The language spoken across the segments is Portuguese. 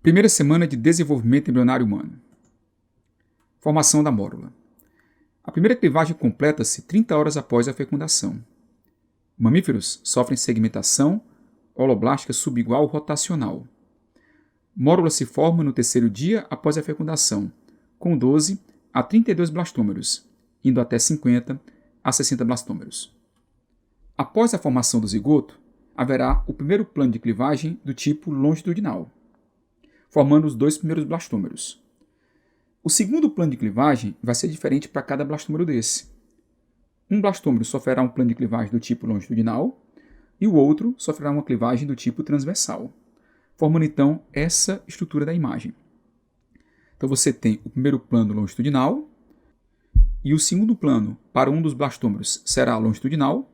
Primeira semana de desenvolvimento embrionário humano. Formação da mórula. A primeira clivagem completa-se 30 horas após a fecundação. Mamíferos sofrem segmentação holoblástica subigual rotacional. Mórula se forma no terceiro dia após a fecundação, com 12 a 32 blastômeros, indo até 50 a 60 blastômeros. Após a formação do zigoto, haverá o primeiro plano de clivagem do tipo longitudinal, formando os dois primeiros blastômeros. O segundo plano de clivagem vai ser diferente para cada blastômero desse. Um blastômero sofrerá um plano de clivagem do tipo longitudinal e o outro sofrerá uma clivagem do tipo transversal, formando então essa estrutura da imagem. Então você tem o primeiro plano longitudinal e o segundo plano para um dos blastômeros será longitudinal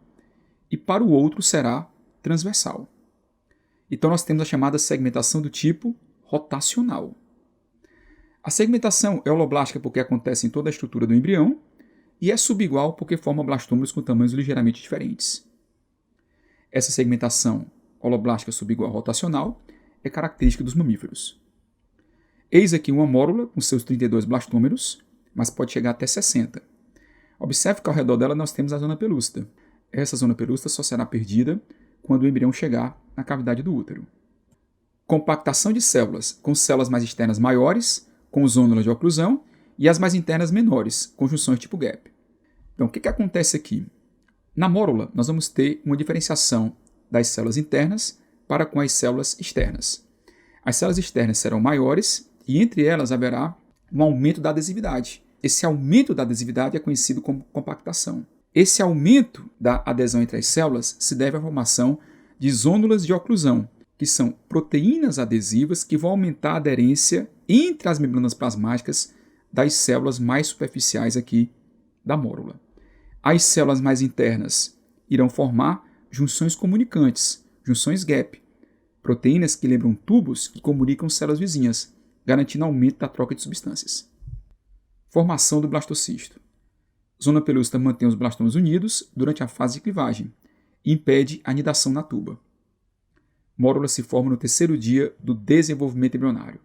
e para o outro será transversal. Então nós temos a chamada segmentação do tipo rotacional. A segmentação é holoblástica porque acontece em toda a estrutura do embrião e é subigual porque forma blastômeros com tamanhos ligeiramente diferentes. Essa segmentação holoblástica subigual rotacional é característica dos mamíferos. Eis aqui uma mórula com seus 32 blastômeros, mas pode chegar até 60. Observe que ao redor dela nós temos a zona pelúcida. Essa zona pelúcida só será perdida quando o embrião chegar na cavidade do útero. Compactação de células, com células mais externas maiores, com zônulas de oclusão, e as mais internas menores, com junções tipo gap. Então, o que acontece aqui? Na mórula, nós vamos ter uma diferenciação das células internas para com as células externas. As células externas serão maiores e entre elas haverá um aumento da adesividade. Esse aumento da adesividade é conhecido como compactação. Esse aumento da adesão entre as células se deve à formação de zônulas de oclusão, que são proteínas adesivas que vão aumentar a aderência entre as membranas plasmáticas das células mais superficiais aqui da mórula. As células mais internas irão formar junções comunicantes, junções gap, proteínas que lembram tubos que comunicam células vizinhas, garantindo aumento da troca de substâncias. Formação do blastocisto. Zona pelúcida mantém os blastômeros unidos durante a fase de clivagem e impede a anidação na tuba. Mórula se forma no terceiro dia do desenvolvimento embrionário.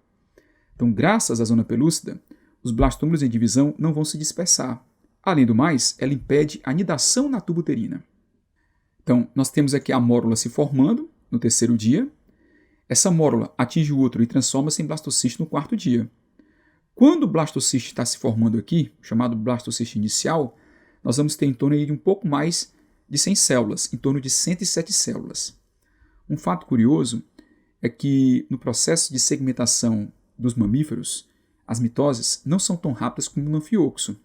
Então, graças à zona pelúcida, os blastômeros em divisão não vão se dispersar. Além do mais, ela impede a anidação na tuba uterina. Então, nós temos aqui a mórula se formando no terceiro dia. Essa mórula atinge o útero e transforma-se em blastocisto no quarto dia. Quando o blastocisto está se formando aqui, chamado blastocisto inicial, nós vamos ter em torno de um pouco mais de 100 células, em torno de 107 células. Um fato curioso é que no processo de segmentação dos mamíferos, as mitoses não são tão rápidas como no anfíoxo.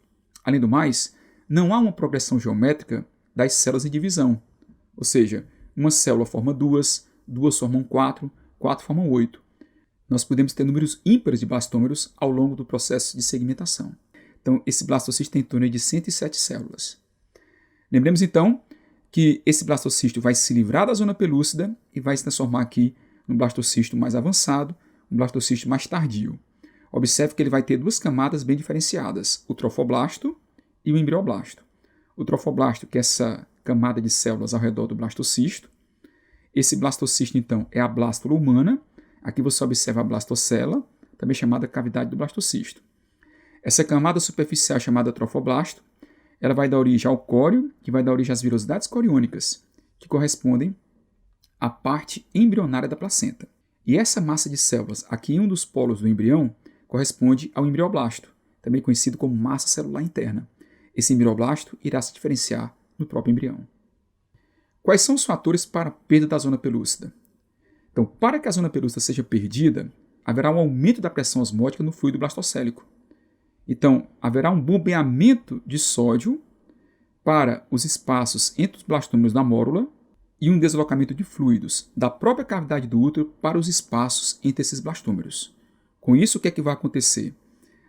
Além do mais, não há uma progressão geométrica das células em divisão. Ou seja, uma célula forma duas, duas formam quatro, quatro formam 8. Nós podemos ter números ímpares de blastômeros ao longo do processo de segmentação. Então, esse blastocisto tem em torno de 107 células. Lembremos então que esse blastocisto vai se livrar da zona pelúcida e vai se transformar aqui num blastocisto mais avançado, um blastocisto mais tardio. Observe que ele vai ter duas camadas bem diferenciadas, o trofoblasto e o embrioblasto. O trofoblasto, que é essa camada de células ao redor do blastocisto. Esse blastocisto, então, é a blástula humana. Aqui você observa a blastocela, também chamada cavidade do blastocisto. Essa camada superficial chamada trofoblasto, ela vai dar origem ao córeo, que vai dar origem às virosidades coriônicas, que correspondem à parte embrionária da placenta. E essa massa de células, aqui em um dos polos do embrião, corresponde ao embrioblasto, também conhecido como massa celular interna. Esse embrioblasto irá se diferenciar no próprio embrião. Quais são os fatores para a perda da zona pelúcida? Então, para que a zona pelúcida seja perdida, haverá um aumento da pressão osmótica no fluido blastocélico. Então, haverá um bombeamento de sódio para os espaços entre os blastômeros da mórula e um deslocamento de fluidos da própria cavidade do útero para os espaços entre esses blastômeros. Com isso, o que é que vai acontecer?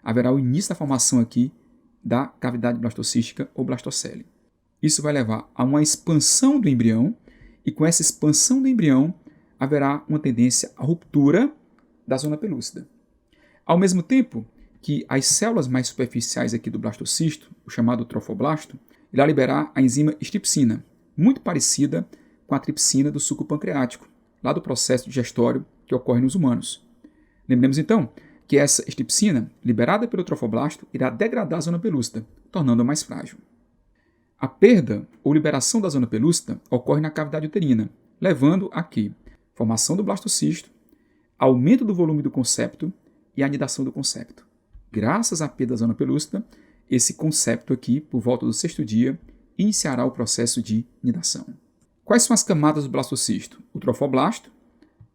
Haverá o início da formação aqui da cavidade blastocística ou blastocele. Isso vai levar a uma expansão do embrião e com essa expansão do embrião haverá uma tendência à ruptura da zona pelúcida. Ao mesmo tempo que as células mais superficiais aqui do blastocisto, o chamado trofoblasto, irá liberar a enzima stripsina, muito parecida com a tripsina do suco pancreático, lá do processo digestório que ocorre nos humanos. Lembremos então que essa estripsina, liberada pelo trofoblasto, irá degradar a zona pelúcida, tornando-a mais frágil. A perda ou liberação da zona pelúcida ocorre na cavidade uterina, levando a que formação do blastocisto, aumento do volume do concepto e anidação do concepto. Graças à perda da zona pelúcida, esse concepto aqui, por volta do 6º dia, iniciará o processo de nidação. Quais são as camadas do blastocisto? O trofoblasto,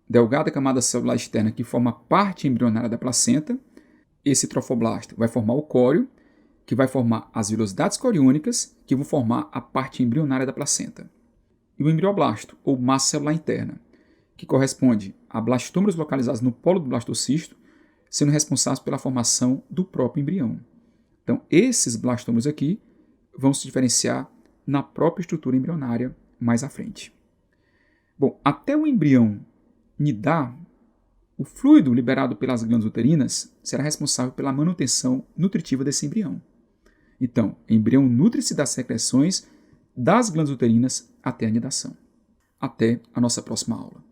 delgada camada celular externa que forma parte embrionária da placenta. Esse trofoblasto vai formar o córeo, que vai formar as vilosidades coriônicas, que vão formar a parte embrionária da placenta. E o embrioblasto, ou massa celular interna, que corresponde a blastômeros localizados no polo do blastocisto, sendo responsáveis pela formação do próprio embrião. Então, esses blastômeros aqui vão se diferenciar na própria estrutura embrionária mais à frente. Bom, até o embrião nidar, o fluido liberado pelas glândulas uterinas será responsável pela manutenção nutritiva desse embrião. Então, o embrião nutre-se das secreções das glândulas uterinas até a nidação. Até a nossa próxima aula.